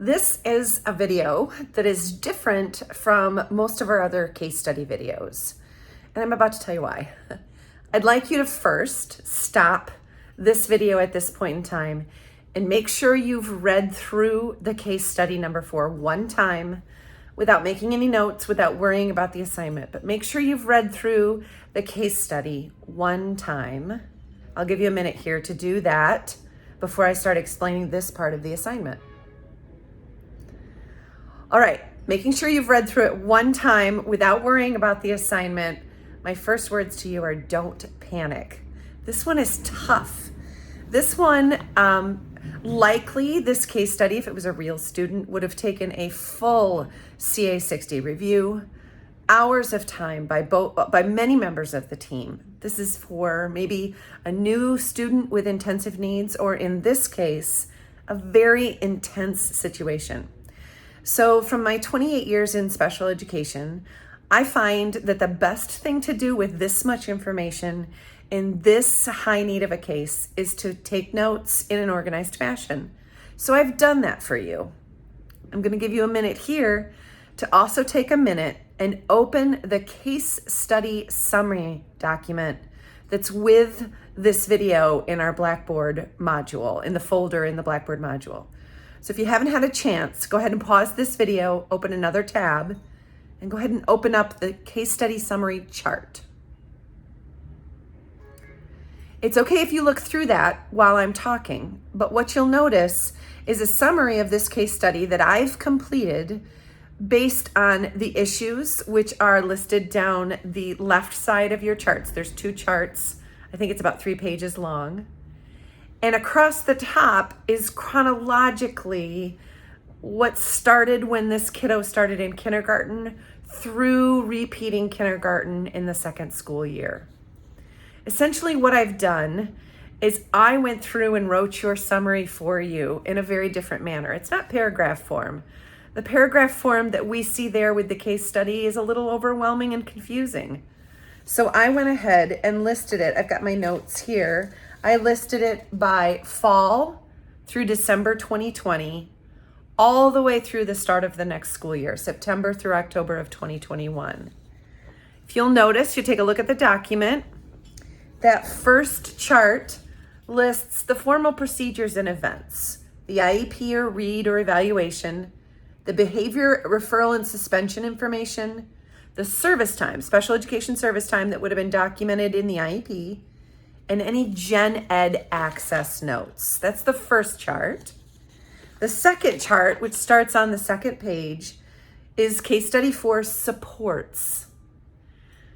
This is a video that is different from most of our other case study videos, and I'm about to tell you why. I'd like you to first stop this video at this point in time and make sure you've read through the case study number 4 one time without making any notes, without worrying about the assignment, but make sure you've read through the case study one time. I'll give you a minute here to do that before I start explaining this part of the assignment. All right, making sure you've read through it one time without worrying about the assignment. My first words to you are don't panic. This one is tough. This one, likely this case study, if it was a real student, would have taken a full CA60 review, hours of time by many members of the team. This is for maybe a new student with intensive needs, or in this case, a very intense situation. So from my 28 years in special education, I find that the best thing to do with this much information in this high need of a case is to take notes in an organized fashion. So I've done that for you. I'm going to give you a minute here to also take a minute and open the case study summary document that's with this video in our Blackboard module, in the folder in the Blackboard module. So if you haven't had a chance, go ahead and pause this video, open another tab, and go ahead and open up the case study summary chart. It's okay if you look through that while I'm talking, but what you'll notice is a summary of this case study that I've completed based on the issues which are listed down the left side of your charts. There's 2 charts. I think it's about 3 pages long. And across the top is chronologically what started when this kiddo started in kindergarten through repeating kindergarten in the 2nd school year. Essentially what I've done is I went through and wrote your summary for you in a very different manner. It's not paragraph form. The paragraph form that we see there with the case study is a little overwhelming and confusing. So I went ahead and listed it. I've got my notes here. I listed it by fall through December 2020, all the way through the start of the next school year, September through October of 2021. If you'll notice, you take a look at the document, that first chart lists the formal procedures and events, the IEP or read or evaluation, the behavior referral and suspension information, the service time, special education service time that would have been documented in the IEP, and any gen ed access notes. That's the first chart. The second chart, which starts on the 2nd page, is case study 4 supports.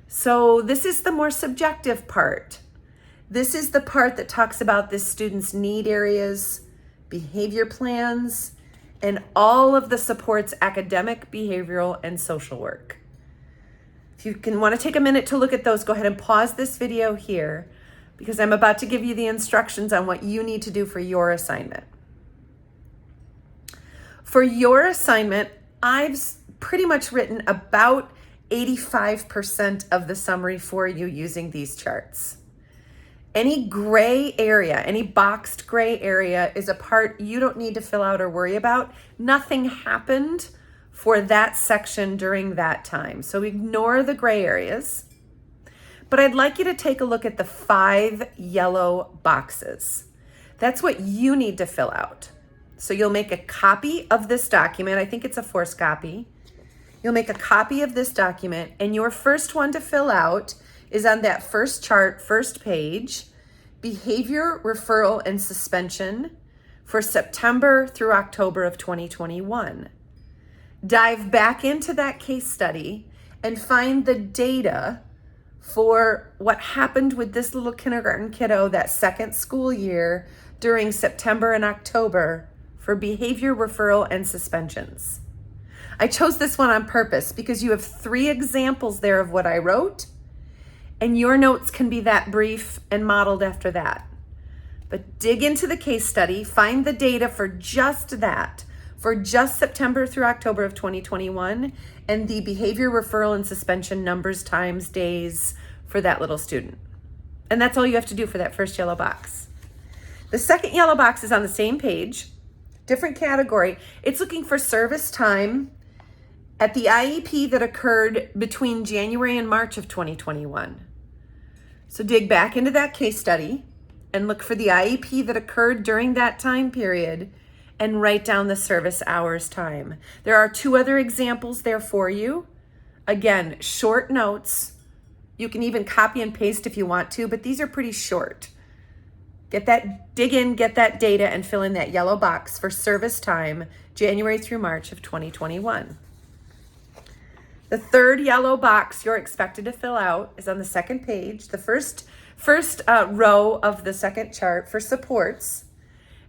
So this is the more subjective part. This is the part that talks about this student's need areas, behavior plans, and all of the supports, academic, behavioral, and social work. If you want to take a minute to look at those, go ahead and pause this video here, because I'm about to give you the instructions on what you need to do for your assignment. For your assignment, I've pretty much written about 85% of the summary for you using these charts. Any gray area, any boxed gray area is a part you don't need to fill out or worry about. Nothing happened for that section during that time. So ignore the gray areas. But I'd like you to take a look at the 5 yellow boxes. That's what you need to fill out. So you'll make a copy of this document. I think it's a forced copy. You'll make a copy of this document, and your first one to fill out is on that first chart, first page, behavior, referral, and suspension for September through October of 2021. Dive back into that case study and find the data for what happened with this little kindergarten kiddo that 2nd school year during September and October for behavior, referral, and suspensions. I chose this one on purpose because you have 3 examples there of what I wrote, and your notes can be that brief and modeled after that. But dig into the case study, find the data for just that, for just September through October of 2021, and the behavior, referral, and suspension numbers, times, days for that little student. And that's all you have to do for that first yellow box. The second yellow box is on the same page. different category. It's looking for service time at the IEP that occurred between January and March of 2021. So dig back into that case study and look for the IEP that occurred during that time period and write down the service hours time. There are 2 other examples there for you. Again, short notes. You can even copy and paste if you want to, but these are pretty short. Dig in, get that data, and fill in that yellow box for service time, January through March of 2021. The third yellow box you're expected to fill out is on the second page, the first row of the second chart for supports.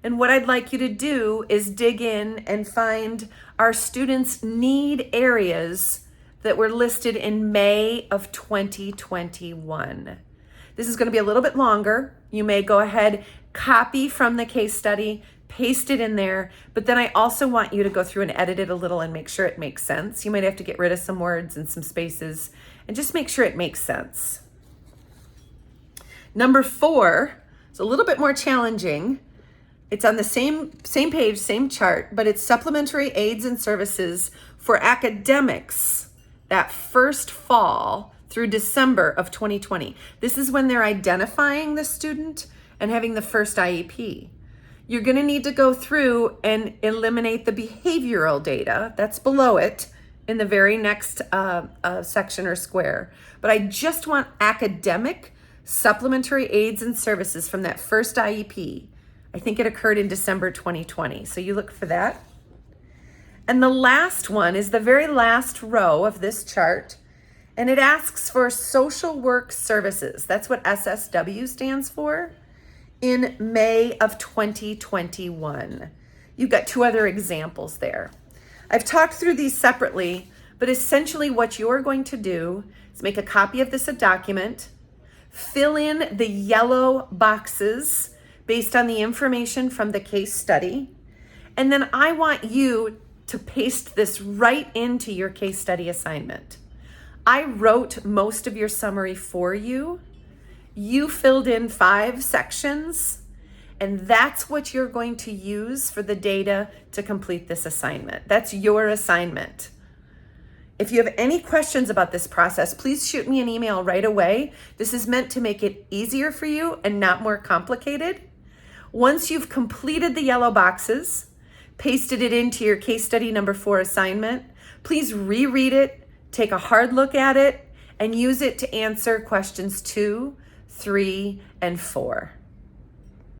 And what I'd like you to do is dig in and find our students' need areas that were listed in May of 2021. This is going to be a little bit longer. You may go ahead, copy from the case study, paste it in there, but then I also want you to go through and edit it a little and make sure it makes sense. You might have to get rid of some words and some spaces and just make sure it makes sense. Number 4 is a little bit more challenging. It's on the same page, same chart, but it's supplementary aids and services for academics that first fall through December of 2020. This is when they're identifying the student and having the first IEP. You're going to need to go through and eliminate the behavioral data that's below it in the very next section or square. But I just want academic supplementary aids and services from that first IEP. I think it occurred in December 2020. So you look for that. And the last one is the very last row of this chart, and it asks for social work services. That's what SSW stands for. In May of 2021. You've got 2 other examples there. I've talked through these separately, but essentially what you're going to do is make a copy of this document, fill in the yellow boxes based on the information from the case study, and then I want you to paste this right into your case study assignment. I wrote most of your summary for you. You filled in 5 sections, and that's what you're going to use for the data to complete this assignment. That's your assignment. If you have any questions about this process, please shoot me an email right away. This is meant to make it easier for you and not more complicated. Once you've completed the yellow boxes, pasted it into your case study number 4 assignment, please reread it, take a hard look at it, and use it to answer questions 2, 3, and 4.